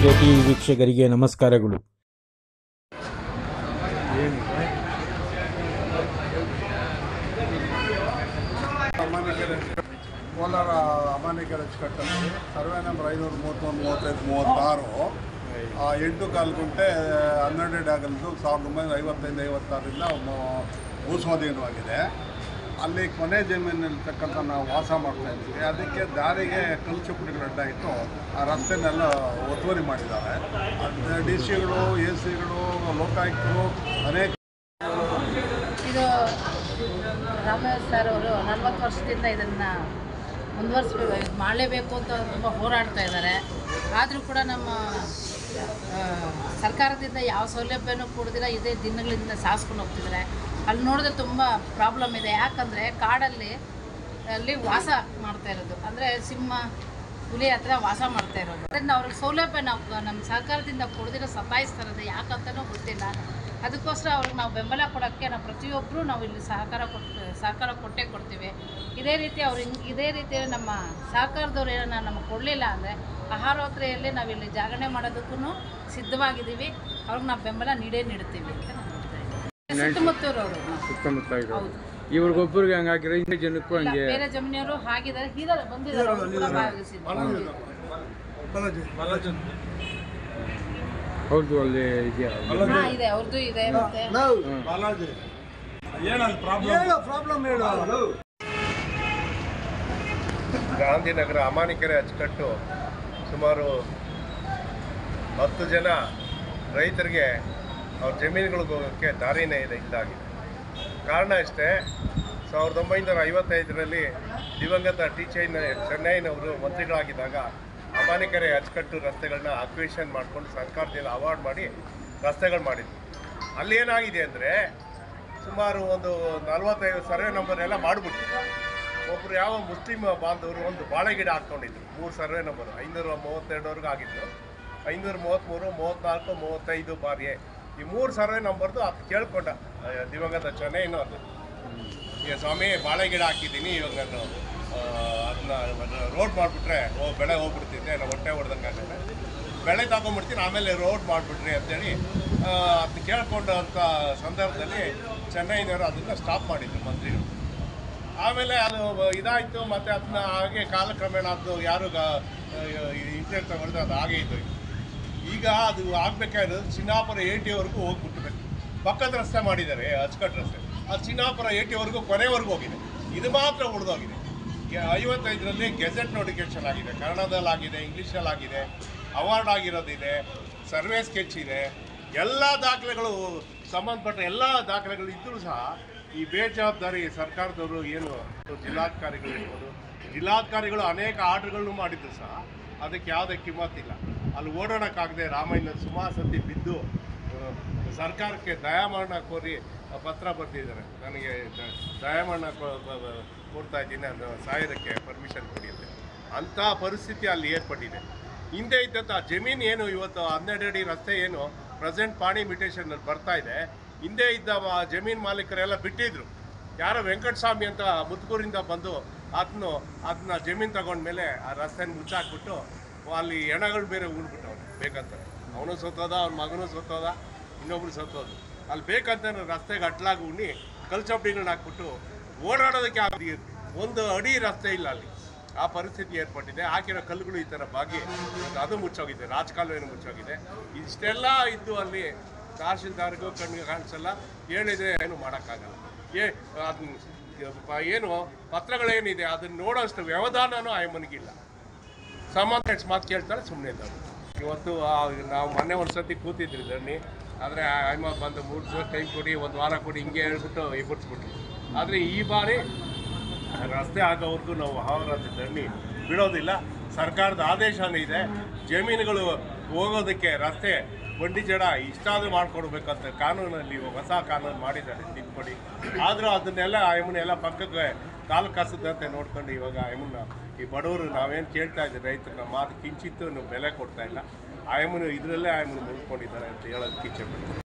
ಕ್ಷೇತ್ರೀಯ TV ವೀಕ್ಷಕರಿಗೆ ನಮಸ್ಕಾರಗಳು. Kolar Amanikere ಅಚ್ಚುಕಟ್ಟಲ್ಲಿ survey number 531-35-36 8 ಕಾಲು ಗುಂಟೆ 12 ಅಗಲದ್ದು 1955-56ರಿಂದ ಭೂಸ್ವಾಧೀನವಾಗಿದೆ. ಅಲ್ಲಿ ಕೊನೆ ಜಮೀನಲ್ಲಿರ್ತಕ್ಕಂಥ ನಾವು ವಾಸ ಮಾಡ್ತಾಯಿದ್ದೀವಿ. ಅದಕ್ಕೆ ದಾರಿಗೆ ಕಲ್ಲು ಚಪ್ಪಡಿಗಳು ಅಡ್ಡ ಇಟ್ಟು ಆ ರಸ್ತೆನೆಲ್ಲ ಒತ್ತುವರಿ ಮಾಡಿದ್ದಾರೆ. ಡಿ ಸಿಗಳು, ಎ ಸಿಗಳು, ಲೋಕಾಯುಕ್ತರು ಅನೇಕ. ಇದು ರಾಮಯ್ಯ ಸರ್ ಅವರು 40 ವರ್ಷದಿಂದ ಇದನ್ನು ಮಾಡಲೇಬೇಕು ಅಂತ ತುಂಬ ಹೋರಾಡ್ತಾ ಇದ್ದಾರೆ. ಆದರೂ ಕೂಡ ನಮ್ಮ ಸರ್ಕಾರದಿಂದ ಯಾವ ಸೌಲಭ್ಯನೂ ಕೊಡದಿಲ್ಲ ಇದೇ ದಿನಗಳಿಂದ ಸಾಗಿಸ್ಕೊಂಡು ಹೋಗ್ತಿದ್ದಾರೆ. ಅಲ್ಲಿ ನೋಡಿದ್ರೆ ತುಂಬ ಪ್ರಾಬ್ಲಮ್ ಇದೆ. ಯಾಕಂದರೆ ಕಾಡಲ್ಲಿ ವಾಸ ಮಾಡ್ತಾ ಇರೋದು, ಅಂದರೆ ಸಿಂಹ, ಹುಲಿ ಹತ್ರ ವಾಸ ಮಾಡ್ತಾ ಇರೋದು. ಅದರಿಂದ ಅವ್ರಿಗೆ ಸೌಲಭ್ಯ ನಾವು ನಮ್ಮ ಸರ್ಕಾರದಿಂದ ಕೊಡದಿರೋ ಸತಾಯಿಸ್ತಾರದು ಯಾಕಂತನೂ ಗೊತ್ತಿಲ್ಲ. ಅದಕ್ಕೋಸ್ಕರ ಅವ್ರಿಗೆ ನಾವು ಬೆಂಬಲ ಕೊಡೋಕ್ಕೆ ನಾವು ಪ್ರತಿಯೊಬ್ಬರೂ ನಾವು ಇಲ್ಲಿ ಸಹಕಾರ ಕೊಟ್ಟೇ ಕೊಡ್ತೀವಿ. ಇದೇ ರೀತಿ ನಮ್ಮ ಸಹಕಾರದವ್ರು ಏನೋ ನಮಗೆ ಕೊಡಲಿಲ್ಲ ಅಂದರೆ ಆಹಾರೋತ್ರೆಯಲ್ಲಿ ನಾವಿಲ್ಲಿ ಜಾಗರಣೆ ಮಾಡೋದಕ್ಕೂ ಸಿದ್ಧವಾಗಿದ್ದೀವಿ. ಅವ್ರಿಗೆ ನಾವು ಬೆಂಬಲ ನೀಡ್ತೀವಿ ಅಂತ ನಾನು ಸುತ್ತಮುತ್ತೂರವರು. ಹೌದು, ಇವ್ರಿಗೊಬ್ಬರಿಗೆ ಹಂಗಾಗಿರೋ ಇನ್ನೂ ಜನಕ್ಕೂ ಹಂಗೆ ಬೇರೆ ಜಮೀನಿಯವರು ಹಾಗಿದ್ದಾರೆ, ಬಂದಿದ್ದಾರೆ. ಹೌದು, ಅಲ್ಲಿ ಇದೆಯಾ? ಇದೆ, ಅವ್ರದ್ದು ಇದೆ. ಮತ್ತೆ ಗಾಂಧಿನಗರ ಅಮಾನಿಕೆರೆ ಅಚ್ಚುಕಟ್ಟು ಸುಮಾರು 10 ಜನ ರೈತರಿಗೆ ಅವ್ರ ಜಮೀನುಗಳಿಗೆ ಹೋಗೋಕ್ಕೆ ದಾರಿನೇ ಇದಾಗಿದೆ. ಕಾರಣ ಅಷ್ಟೇ, 1955ರಲ್ಲಿ ದಿವಂಗತ ಟಿ ಚೆನ್ನೈನವರು ಮಂತ್ರಿಗಳಾಗಿದ್ದಾಗ ಅಮಾನಿಕೆರೆ ಅಚ್ಚುಕಟ್ಟು ರಸ್ತೆಗಳನ್ನ ಅಕ್ವಿಷನ್ ಮಾಡಿಕೊಂಡು ಸರ್ಕಾರದಿಂದ ಅವಾರ್ಡ್ ಮಾಡಿ ರಸ್ತೆಗಳು ಮಾಡಿದ್ರು. ಅಲ್ಲೇನಾಗಿದೆ ಅಂದರೆ ಸುಮಾರು ಒಂದು 45 ಸರ್ವೆ ನಂಬರ್ ಎಲ್ಲ ಮಾಡಿಬಿಟ್ಟು ಒಬ್ಬರು ಯಾವ ಮುಸ್ಲಿಂ ಬಾಂಧವರು ಒಂದು ಬಾಳೆ ಗಿಡ ಹಾಕ್ಕೊಂಡಿದ್ರು. 3 ಸರ್ವೆ ನಂಬರು 532ವರೆಗೂ ಆಗಿತ್ತು. 533, 34, 35 ಬಾರಿ ಈ 3 ಸರ್ವೆ ನಂಬರ್ದು ಅದು ಕೇಳ್ಕೊಂಡ ದಿವಂಗತ ಚೆನ್ನೈನವ್ರದ್ದು, ಈಗ ಸ್ವಾಮಿ ಬಾಳೆ ಗಿಡ ಹಾಕಿದ್ದೀನಿ, ಇವಾಗ ನಾನು ಅದನ್ನ ರೋಡ್ ಮಾಡಿಬಿಟ್ರೆ ಬೆಳೆ ಹೋಗ್ಬಿಡ್ತಿದ್ದೆ, ನಾನು ಹೊಟ್ಟೆ ಹೊಡೆದಂಗೆ ಆಗುತ್ತೆ, ಬೆಳೆ ತಗೊಂಡ್ಬಿಡ್ತೀನಿ, ಆಮೇಲೆ ರೋಡ್ ಮಾಡಿಬಿಟ್ರಿ ಅಂತೇಳಿ ಅದನ್ನ ಕೇಳ್ಕೊಂಡಂಥ ಸಂದರ್ಭದಲ್ಲಿ ಚೆನ್ನೈನವರು ಅದನ್ನು ಸ್ಟಾಪ್ ಮಾಡಿದ್ರು ಮಂತ್ರಿಗಳು. ಆಮೇಲೆ ಅದು ಇದಾಯಿತು, ಮತ್ತು ಅದನ್ನ ಹಾಗೆ ಕಾಲಕ್ರಮೇಣ ಅದು ಯಾರು ಇಂಟರ್ನೆಟ್ ತಗೊಂಡ್ರೆ ಅದು ಹಾಗೆ ಇದ್ದು. ಈಗ ಅದು ಆಗಬೇಕಾಗಿರೋದು ಚಿನ್ನಾಪುರ ATವರೆಗೂ ಹೋಗ್ಬಿಟ್ಬೇಕು. ಪಕ್ಕದ ರಸ್ತೆ ಮಾಡಿದ್ದಾರೆ, ಅಚ್ಚುಕಟ್ಟು ರಸ್ತೆ. ಅದು ಚಿನ್ನಾಪುರ ATವರೆಗೂ ಕೊನೆವರೆಗೂ ಹೋಗಿದೆ. ಇದು ಮಾತ್ರ ಉಳಿದೋಗಿದೆ. 55ರಲ್ಲಿ ಗೆಜೆಟ್ ನೋಟಿಫಿಕೇಷನ್ ಆಗಿದೆ, ಕನ್ನಡದಲ್ಲಾಗಿದೆ, ಇಂಗ್ಲೀಷಲ್ಲಾಗಿದೆ, ಅವಾರ್ಡ್ ಆಗಿರೋದಿದೆ, ಸರ್ವೆ ಸ್ಕೆಚ್ ಇದೆ, ಎಲ್ಲ ದಾಖಲೆಗಳು ಸಂಬಂಧಪಟ್ಟ ಎಲ್ಲ ದಾಖಲೆಗಳು ಇದ್ದರೂ ಸಹ ಈ ಬೇಜವಾಬ್ದಾರಿ ಸರ್ಕಾರದವರು ಏನು ಜಿಲ್ಲಾಧಿಕಾರಿಗಳು ಇರ್ಬೋದು, ಜಿಲ್ಲಾಧಿಕಾರಿಗಳು ಅನೇಕ ಆರ್ಡ್ರ್ಗಳನ್ನು ಮಾಡಿದ್ರು ಸಹ ಅದಕ್ಕೆ ಯಾವುದೇ ಕಿಮ್ಮತ್ತಿಲ್ಲ. ಅಲ್ಲಿ ಓಡಾಡೋಕ್ಕಾಗದೆ ರಾಮಯ್ಯ ಸುಮಾರು ಸತಿ ಬಿದ್ದು ಸರ್ಕಾರಕ್ಕೆ ದಯಾಮರಣ ಕೋರಿ ಪತ್ರ ಬರೆದಿದ್ದಾರೆ. ನನಗೆ ದಯಾಮರಣ ಕೊಡ್ತಾ ಇದ್ದೀನಿ, ಅದು ಸಾಯೋದಕ್ಕೆ ಪರ್ಮಿಷನ್ ಕೊಡಿ ಅಂತ. ಅಂಥ ಪರಿಸ್ಥಿತಿ ಅಲ್ಲಿ ಏರ್ಪಟ್ಟಿದೆ. ಹಿಂದೆ ಇದ್ದಂಥ ಜಮೀನು ಏನು ಇವತ್ತು 12 ಅಡಿ ರಸ್ತೆ ಏನು ಪ್ರೆಸೆಂಟ್ ಪಾಣಿ ಮ್ಯೂಟೇಷನಲ್ಲಿ ಬರ್ತಾ ಇದೆ, ಹಿಂದೆ ಇದ್ದ ಜಮೀನು ಮಾಲೀಕರೆಲ್ಲ ಬಿಟ್ಟಿದ್ರು. ಯಾರೋ ವೆಂಕಟಸ್ವಾಮಿ ಅಂತ ಮುತ್ಕೂರಿಂದ ಬಂದು ಅದನ್ನ ಜಮೀನು ತಗೊಂಡ್ಮೇಲೆ ಆ ರಸ್ತೆನ ಮುಚ್ಚಾಕ್ಬಿಟ್ಟು ಅಲ್ಲಿ ಹೆಣಗಳು ಬೇರೆ ಉಳ್ಬಿಟ್ಟವನು ಬೇಕಂತ. ಅವನು ಸತ್ತೋದ, ಅವ್ನ ಮಗನೂ ಸತ್ತೋದ, ಇನ್ನೊಬ್ರು ಸತ್ತೋದು. ಅಲ್ಲಿ ಬೇಕಂತ ರಸ್ತೆಗೆ ಅಟ್ಲಾಗಿ ಉಣ್ಣಿ ಕಲ್ಚಪ್ಡಿಗಳನ್ನ ಹಾಕ್ಬಿಟ್ಟು ಓಡಾಡೋದಕ್ಕೆ ಒಂದು ಅಡಿ ರಸ್ತೆ ಇಲ್ಲ ಅಲ್ಲಿ. ಆ ಪರಿಸ್ಥಿತಿ ಏರ್ಪಟ್ಟಿದೆ. ಹಾಕಿರೋ ಕಲ್ಲುಗಳು ಈ ಥರ ಬಾಗಿ ಅದು ಮುಚ್ಚೋಗಿದೆ, ರಾಜಕಾಲುವೆನೂ ಮುಚ್ಚೋಗಿದೆ. ಇಷ್ಟೆಲ್ಲ ಇದ್ದು ಅಲ್ಲಿ ತಹಶೀಲ್ದಾರ್ಗೂ ಕಣ್ಣಿಗೆ ಕಾಣಿಸಲ್ಲ, ಹೇಳಿದರೆ ಏನು ಮಾಡೋಕ್ಕಾಗಲ್ಲ. ಏನು ಪತ್ರಗಳೇನಿದೆ ಅದನ್ನು ನೋಡೋಷ್ಟು ವ್ಯವಧಾನನೂ ಆಯಮ್ಮನಿಗಿಲ್ಲ. ಸಂಬಂಧ ಮಾತು ಕೇಳ್ತಾರೆ, ಸುಮ್ಮನೆ ಇದ್ದಾರೆ. ಇವತ್ತು ನಾವು ಮೊನ್ನೆ ಒಂದು ಸತಿ ಕೂತಿದ್ರಿ ಧರಣಿ, ಆದರೆ ಆಯಮ್ಮ ಬಂದು 3 ದಿವಸ ಟೈಮ್ ಕೊಡಿ, 1 ವಾರ ಕೊಡಿ ಹಿಂಗೆ ಹೇಳ್ಬಿಟ್ಟು ಎಬ್ಬರಿಸ್ಬಿಟ್ರು. ಆದರೆ ಈ ಬಾರಿ ರಸ್ತೆ ಆಗೋವರೆಗೂ ನಾವು ಅಹೋರಾತ್ರಿ ಧರಣಿ ಬಿಡೋದಿಲ್ಲ. ಸರ್ಕಾರದ ಆದೇಶನೇ ಇದೆ, ಜಮೀನುಗಳು ಹೋಗೋದಕ್ಕೆ ರಸ್ತೆ ಬಂಡಿ ಜಡ ಇಷ್ಟಾದರೂ ಮಾಡಿಕೊಡ್ಬೇಕಂತ ಕಾನೂನಲ್ಲಿ ಹೊಸ ಕಾನೂನು ಮಾಡಿದ್ದಾರೆ, ತಿದ್ದುಪಡಿ. ಆದರೂ ಅದನ್ನೆಲ್ಲ ಆಯಮ್ಮನ್ನೆಲ್ಲ ಪಕ್ಕಕ್ಕೆ ಕಾಲು ಕಸದಂತೆ ನೋಡ್ಕೊಂಡು ಇವಾಗ ಆಯಮ್ಮನ್ನ ಈ ಬಡವರು ನಾವೇನು ಕೇಳ್ತಾ ಇದ್ದೀವಿ ರೈತರು, ನಮ್ಮ ಮಾತು ಕಿಂಚಿತ್ತು ಬೆಲೆ ಕೊಡ್ತಾ ಇಲ್ಲ. ಆಯಮ್ಮನು ಇದರಲ್ಲೇ ಆಯಮ್ಮನು ಮುಳ್ಕೊಂಡಿದ್ದಾರೆ ಅಂತ ಹೇಳೋದಕ್ಕೆ ಇಚ್ಛೆ ಪಡ್ತೀನಿ.